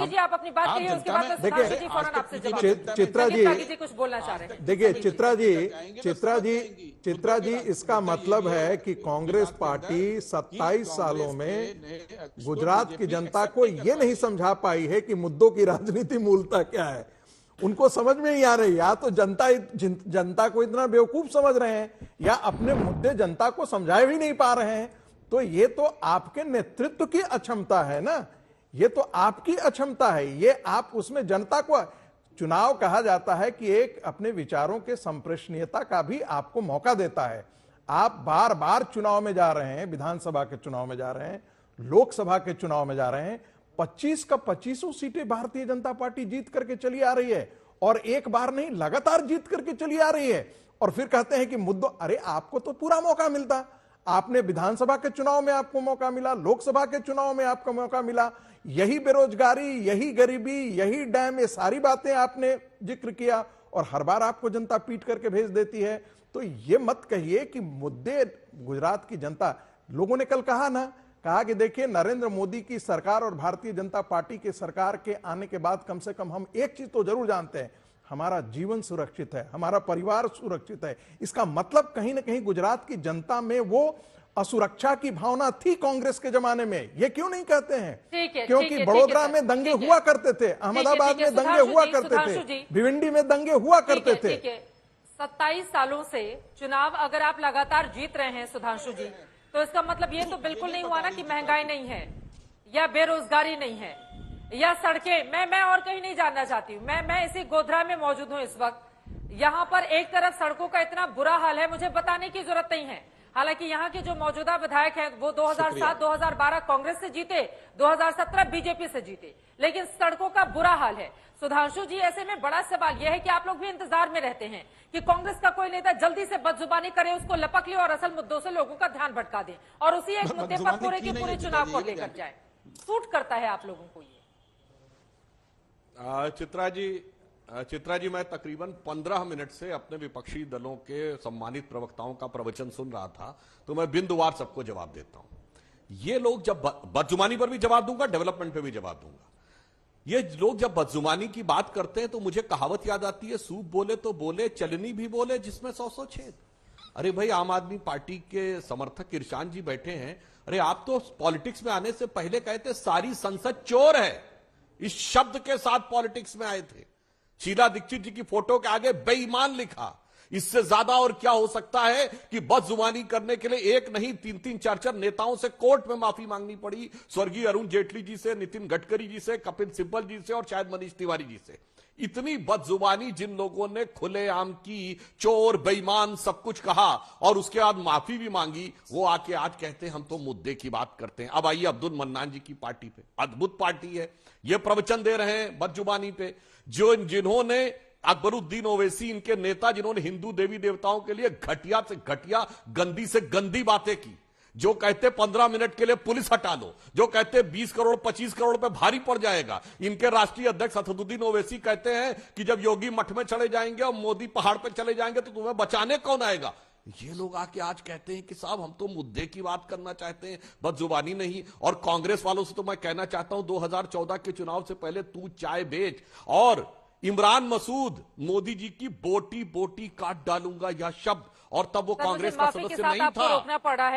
त्यागी जी आप अपनी बात कहिए, उसके बाद में सुधांशु जी फौरन आपसे जवाब। चित्रा जी त्यागी जी कुछ बोलना चाह रहे हैं। देखिए चित्रा जी इसका मतलब है कि कांग्रेस पार्टी 27 सालों में गुजरात की जनता को यह नहीं समझा पाई है कि मुद्दों की राजनीति मूलतः क्या है। उनको समझ में ही आ रही, या तो जनता को इतना बेवकूफ समझ रहे हैं या अपने मुद्दे जनता को समझा भी नहीं पा रहे हैं। तो ये तो आपके नेतृत्व की अक्षमता है ना, ये तो आपकी अक्षमता है। ये आप उसमें जनता को, चुनाव कहा जाता है कि एक अपने विचारों के संप्रेषणीयता का भी आपको मौका देता है। आप बार बार चुनाव में जा रहे हैं, विधानसभा के चुनाव में जा रहे हैं, लोकसभा के चुनाव में जा रहे हैं, 25 का 25 सीटें भारतीय जनता पार्टी जीत करके चली आ रही है, और एक बार नहीं लगातार जीत करके चली आ रही है। और फिर कहते हैं कि मुद्दों, अरे आपको तो पूरा मौका मिलता, आपने विधानसभा के चुनाव में आपको मौका मिला, लोकसभा के चुनाव में आपको मौका मिला, यही बेरोजगारी, यही गरीबी, यही डैम, ये सारी बातें आपने जिक्र किया, और हर बार आपको जनता पीट करके भेज देती है। तो ये मत कहिए कि मुद्दे गुजरात की जनता, लोगों ने कल कहा कि देखिए नरेंद्र मोदी की सरकार और भारतीय जनता पार्टी की सरकार के आने के बाद कम से कम हम एक चीज तो जरूर जानते हैं, हमारा जीवन सुरक्षित है, हमारा परिवार सुरक्षित है। इसका मतलब कहीं ना कहीं गुजरात की जनता में वो असुरक्षा की भावना थी कांग्रेस के जमाने में। ये क्यों नहीं कहते हैं? क्योंकि बड़ोदरा में दंगे हुआ करते थे, अहमदाबाद में दंगे हुआ करते थे, भिवंडी में दंगे हुआ करते थे। 27 सालों से चुनाव अगर आप लगातार जीत रहे हैं सुधांशु जी, तो इसका मतलब ये तो बिल्कुल नहीं हुआ ना कि महंगाई नहीं है या बेरोजगारी नहीं है या सड़कें। मैं और कहीं नहीं जानना चाहती हूँ, मैं इसी गोधरा में मौजूद हूँ इस वक्त। यहाँ पर एक तरफ सड़कों का इतना बुरा हाल है, मुझे बताने की जरूरत नहीं है। हालांकि यहाँ के जो मौजूदा विधायक हैं वो 2007-2012 कांग्रेस से जीते, 2017 बीजेपी से जीते, लेकिन सड़कों का बुरा हाल है। सुधांशु जी, ऐसे में बड़ा सवाल यह है कि आप लोग भी इंतजार में रहते हैं कि कांग्रेस का कोई नेता जल्दी से बदजुबानी करे, उसको लपक ले और असल मुद्दों से लोगों का ध्यान भटका दे और उसी एक मुद्दे पर पूरे के पूरे चुनाव को लेकर जाए। सूट करता है आप लोगों को ये? चित्रा जी, मैं तकरीबन 15 मिनट से अपने विपक्षी दलों के सम्मानित प्रवक्ताओं का प्रवचन सुन रहा था, तो मैं बिंदुवार सबको जवाब देता हूं। ये लोग जब बदजुबानी पर भी जवाब दूंगा, डेवलपमेंट पे भी जवाब दूंगा। ये लोग जब बदजुबानी की बात करते हैं तो मुझे कहावत याद आती है, सूप बोले तो बोले, चलनी भी बोले, जिसमें 100 छेद। अरे भाई, आम आदमी पार्टी के समर्थक इरशान जी बैठे हैं। अरे आप तो पॉलिटिक्स में आने से पहले कहते सारी संसद चोर है, इस शब्द के साथ पॉलिटिक्स में आए थे। शीला दीक्षित जी की फोटो के आगे बेईमान लिखा। इससे ज्यादा और क्या हो सकता है कि बदजुबानी करने के लिए एक नहीं 3-3, 4-4 नेताओं से कोर्ट में माफी मांगनी पड़ी, स्वर्गीय अरुण जेटली जी से, नितिन गडकरी जी से, कपिल सिब्बल जी से और शायद मनीष तिवारी जी से। इतनी बदजुबानी जिन लोगों ने खुलेआम की, चोर बेईमान सब कुछ कहा और उसके बाद माफी भी मांगी, वो आके आज कहते हैं हम तो मुद्दे की बात करते हैं। अब आइए अब्दुल मन्नान जी की पार्टी पे, अद्भुत पार्टी है, ये प्रवचन दे रहे हैं बदजुबानी पे। जिन्होंने अकबरुद्दीन ओवैसी, इनके नेता, जिन्होंने हिंदू देवी देवताओं के लिए घटिया से घटिया, गंदी से गंदी बातें की, जो कहते 15 मिनट के लिए पुलिस हटा लो, जो कहते 20 करोड़ 25 करोड़ पे भारी पड़ जाएगा। इनके राष्ट्रीय अध्यक्ष असदुद्दीन ओवैसी कहते हैं कि जब योगी मठ में चले जाएंगे और मोदी पहाड़ पे चले जाएंगे तो तुम्हें बचाने कौन आएगा। ये लोग आके आज कहते हैं कि साहब हम तो मुद्दे की बात करना चाहते हैं, बदजुबानी नहीं। और कांग्रेस वालों से तो मैं कहना चाहता हूं, 2014 के चुनाव से पहले तू चाय बेच, और इमरान मसूद, मोदी जी की बोटी बोटी काट डालूंगा यह शब्द, और तब वो कांग्रेस का सदस्य नहीं था। रोकना पड़ा है।